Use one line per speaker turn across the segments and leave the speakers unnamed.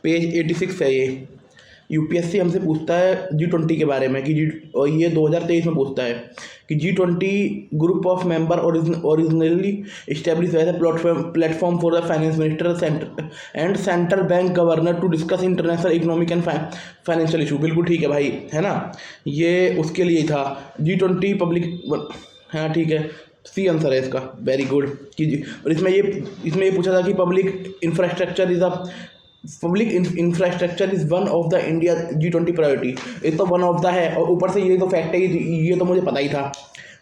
Page 86 है ये। UPSC हमसे पूछता है G20 के बारे में कि और ये 2023 में पूछता है कि G20 group of member originally establish as a platform for the finance minister and central bank governor to discuss international economic and financial issue. बिल्कुल ठीक है भाई, है ना, ये उसके लिए था G20 पब्लिक। हाँ ठीक है, सी आंसर है इसका, वेरी गुड। और इसमें ये पूछा था कि public infrastructure is one of the India G20 priority. ये तो वन ऑफ द है, और ऊपर से ये तो फैक्ट है, ये तो मुझे पता ही था,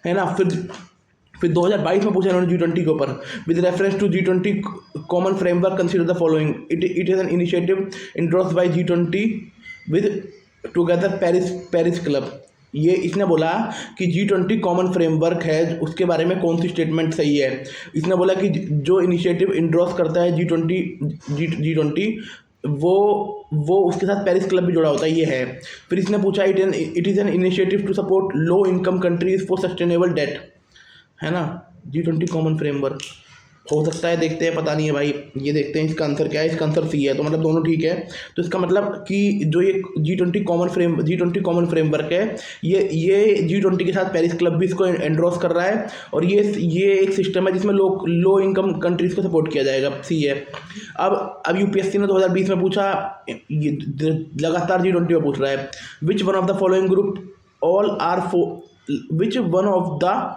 है ना। फिर 2022 में पूछा इन्होंने G20 के ऊपर, with reference to G20 common framework consider the following, it is an initiative endorsed by G20 with together Paris club. ये इसने बोला कि G20 कॉमन फ्रेमवर्क है, उसके बारे में कौन सी स्टेटमेंट सही है। इसने बोला कि जो इनिशिएटिव इंडोर्स करता है G20 वो उसके साथ पेरिस क्लब भी जुड़ा होता है, ये है। फिर इसने पूछा it is an initiative to support low income countries for sustainable debt, है ना। G20 कॉमन फ्रेमवर्क हो सकता है, देखते हैं, पता नहीं है भाई। ये देखते हैं इसका आंसर क्या है। इसका आंसर सी है, तो मतलब दोनों ठीक है। तो इसका मतलब कि जो ये G20 कॉमन फ्रेमवर्क है, ये G20 के साथ पेरिस क्लब भी इसको एंडोर्स कर रहा है, और ये एक सिस्टम है जिसमें लो इनकम कंट्रीज़ को सपोर्ट किया जाएगा, सी है। अब यूपीएससी ने 2020 में पूछा, ये लगातार G20 में पूछ रहा है, which one of the following group all are which one of the,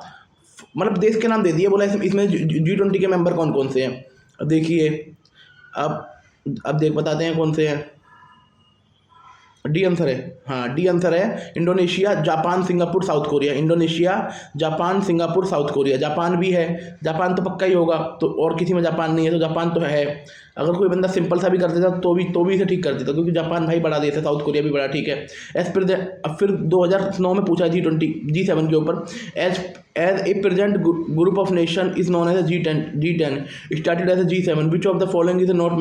मतलब देश के नाम दे दिए, बोला इसमें G20 के मेंबर कौन कौन से हैं। अब देखिए, अब बताते हैं कौन से हैं। डी आंसर है, हाँ डी आंसर है, Indonesia, Japan, Singapore, south Korea. Indonesia, Japan, Singapore, south Korea. Japan भी है, जापान तो पक्का ही होगा, तो और किसी में जापान नहीं है, तो जापान तो है। अगर कोई बंदा सिंपल सा भी कर देता तो भी इसे ठीक कर देता, क्योंकि जापान भाई बड़ा देश है, साउथ कोरिया भी बड़ा, ठीक है। अब फिर 2009 में पूछा G7 के ऊपर, as a present group of nation is known as G10 started as G7, which of the following is not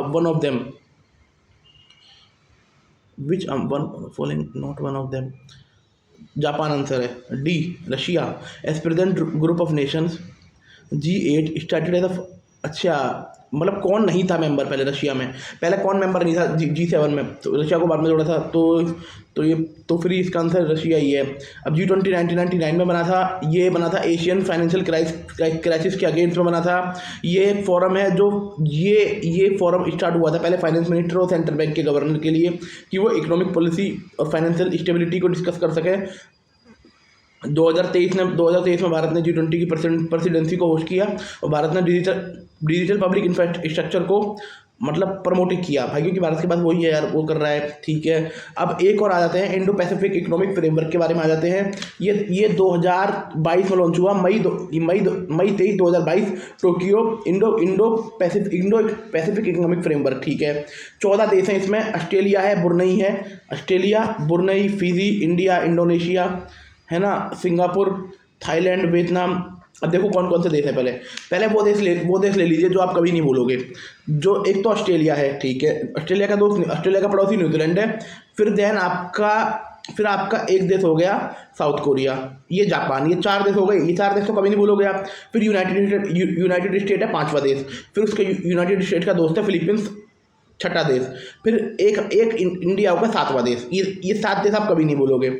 one of them, which following not one of them. Japan answer है, D Russia, as present group of nations G8 started as अच्छा, मतलब कौन नहीं था member पहले Russia में, पहले कौन मेंबर नहीं था G7 में, तो रशिया को बाद में जोड़ा था, तो फिर इसका आंसर रशिया ही है। अब G20 1999 में बना था, ये बना था एशियन फाइनेंशियल क्राइसिस के अगेंस्ट में बना था। ये एक फोरम है जो ये फोरम स्टार्ट हुआ था पहले फाइनेंस मिनिस्टर और सेंट्रल बैंक के गवर्नर के लिए, कि वो इकोनॉमिक पॉलिसी और फाइनेंशियल स्टेबिलिटी को डिस्कस कर सके। 2023 में भारत ने G20 की प्रेसिडेंसी को होस्ट किया, और भारत ने डिजिटल पब्लिक इंफ्रास्ट्रक्चर को मतलब प्रमोट किया भाई, क्योंकि भारत के पास वही है यार, वो कर रहा है, ठीक है। अब एक और आ जाते हैं, इंडो पैसिफिक इकोनॉमिक फ्रेमवर्क के बारे में आ जाते हैं। ये 2022 में लॉन्च हुआ, मई 23 2022, Tokyo, Indo Pacific economic framework, ठीक है। 14 देश हैं इसमें, ऑस्ट्रेलिया है, बुरनई, फिजी, इंडिया, इंडोनेशिया, है ना, सिंगापुर, थाईलैंड, वियतनाम। अब देखो कौन कौन से देश हैं। पहले वो देश ले लीजिए जो आप कभी नहीं भूलोगे। जो एक तो ऑस्ट्रेलिया है, ठीक है, ऑस्ट्रेलिया का पड़ोसी न्यूजीलैंड है। फिर आपका एक देश हो गया साउथ कोरिया, ये जापान, ये 4 देश हो गए। ये 4 देश तो कभी नहीं भूलोगे आप। फिर यूनाइटेड स्टेट है 5वां देश, फिर उसके यूनाइटेड स्टेट का दोस्त है फिलीपींस, 6ठा देश। फिर एक इंडिया होगा 7वां देश। ये 7 देश आप कभी नहीं भूलोगे।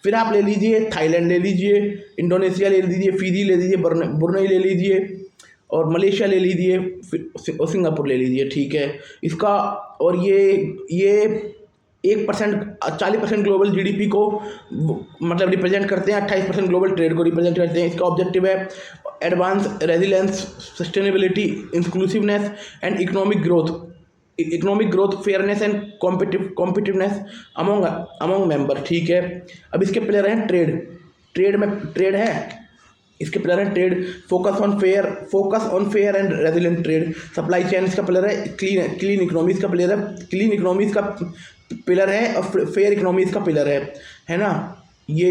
फिर आप ले लीजिए थाईलैंड ले लीजिए, इंडोनेशिया ले लीजिए, फिजी ले लीजिए, बुरनई ले लीजिए, और मलेशिया ले लीजिए, और सिंगापुर ले लीजिए, ठीक है। इसका और ये 1% 40% ग्लोबल GDP को मतलब रिप्रेजेंट करते हैं, 28% ग्लोबल ट्रेड को रिप्रेजेंट करते हैं। इसका ऑब्जेक्टिव है advance resilience, sustainability, inclusiveness and economic growth, fairness and competitiveness among member, ठीक है। अब इसके प्लेयर हैं ट्रेड है, इसके प्लेयर हैं trade, focus on fair and resilient trade. Supply chain इसका प्लेयर है, क्लीन इकोनॉमी इसका पिलर है, और फेयर इकोनॉमी इसका पिलर है ना। ये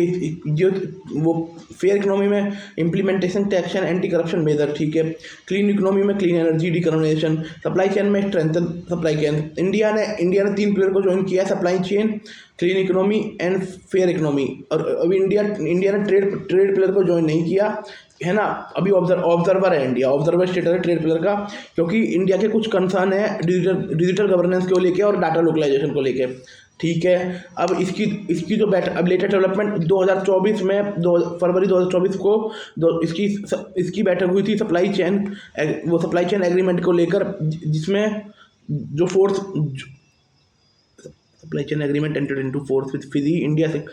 जो वो फेयर इकोनॉमी में implementation, taxation, anti corruption measure, ठीक है। क्लीन इकोनॉमी में clean energy, decarbonisation. Supply chain में स्ट्रेंथन सप्लाई चेन। इंडिया ने 3 पिलर को ज्वाइन किया, supply chain, clean economy and fair economy. और अभी इंडिया ने ट्रेड पिलर को ज्वाइन नहीं किया। है ना, अभी ऑब्जर्वर है इंडिया, ऑब्जर्वर स्टेटस है ट्रेड पिलर का, क्योंकि इंडिया के कुछ कंसर्न है डिजिटल गवर्नेंस को लेके और डाटा लोकलाइजेशन को लेके। ठीक है, अब इसकी जो अब लेटेस्ट डेवलपमेंट 2024 में फरवरी 2024 को इसकी बैठक हुई थी सप्लाई चेन एग्रीमेंट को लेकर, जिसमें जो force supply chain agreement entered into force with Fiji India से,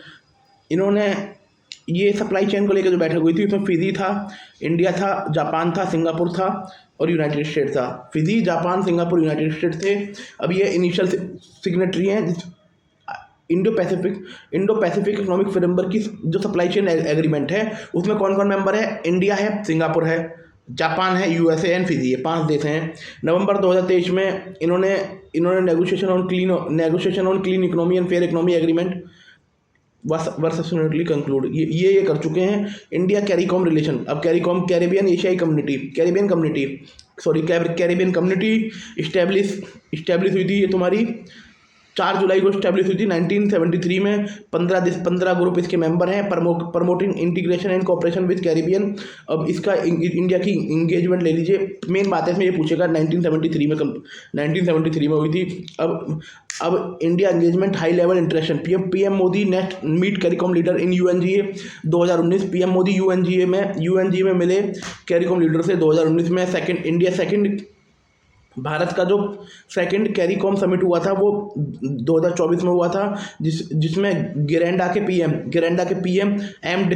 इन्होंने ये सप्लाई चेन को लेकर जो बैठक हुई थी उसमें फिजी था, इंडिया था, जापान था, सिंगापुर था और यूनाइटेड स्टेट था। Fiji, Japan, Singapore, United state थे। अब ये इनिशियल सिग्नेटरी हैं इंडो पैसिफिक इकोनॉमिक फ्रेमवर्क की जो सप्लाई चेन एग्रीमेंट है, उसमें कौन कौन मेंबर है? इंडिया है, सिंगापुर है, जापान है, यूएसए एंड फिजी है, 5 देश हैं। नवंबर 2023 में इन्होंने negotiation on clean economy and fair economy agreement conclude ये कर चुके हैं। इंडिया कैरीकॉम रिलेशन, अब कैरेबियन कम्युनिटी इस्टेब्लिश हुई थी। ये तुम्हारी 4 जुलाई को इस्टेब्लिश हुई थी 1973 में। 15 ग्रुप इसके मेंबर हैं। Promoting integration and cooperation with Caribbean. अब इसका इंडिया की इंगेजमेंट ले लीजिए, मेन बात है इसमें ये पूछेगा 1973 में हुई थी। अब India engagement high level interaction, PM Modi next meet CARICOM leader in UNGA 2019। PM Modi UNGA में मिले कैरिकॉम लीडर से 2019 में। भारत का जो सेकंड कैरीकॉम समिट हुआ था वो 2024 में हुआ था, जिसमें गिरेंडा के पीएम एम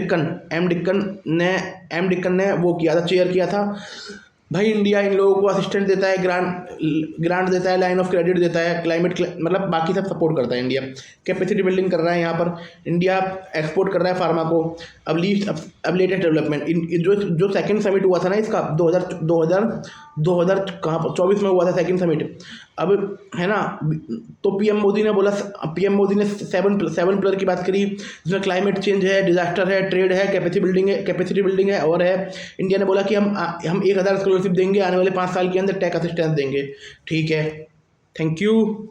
डिक्कन ने वो किया था, चेयर किया था। भाई इंडिया इन लोगों को असिस्टेंट देता है, ग्रांट देता है, लाइन ऑफ क्रेडिट देता है, मतलब बाकी सब सपोर्ट करता है। इंडिया कैपेसिटी बिल्डिंग कर रहा है, यहाँ पर इंडिया एक्सपोर्ट कर रहा है फार्मा को। अब लेटेस्ट डेवलपमेंट, जो सेकंड समिट हुआ था ना इसका 2024 में हुआ था सेकंड समिट। अब है ना, तो पीएम मोदी ने 7 पिलर की बात करी, जिसमें क्लाइमेट चेंज है, डिजास्टर है, ट्रेड है, कैपेसिटी बिल्डिंग है और है। इंडिया ने बोला कि हम 1000 स्कॉलरशिप देंगे, आने वाले 5 साल के अंदर टेक असिस्टेंस देंगे। ठीक है, थैंक यू।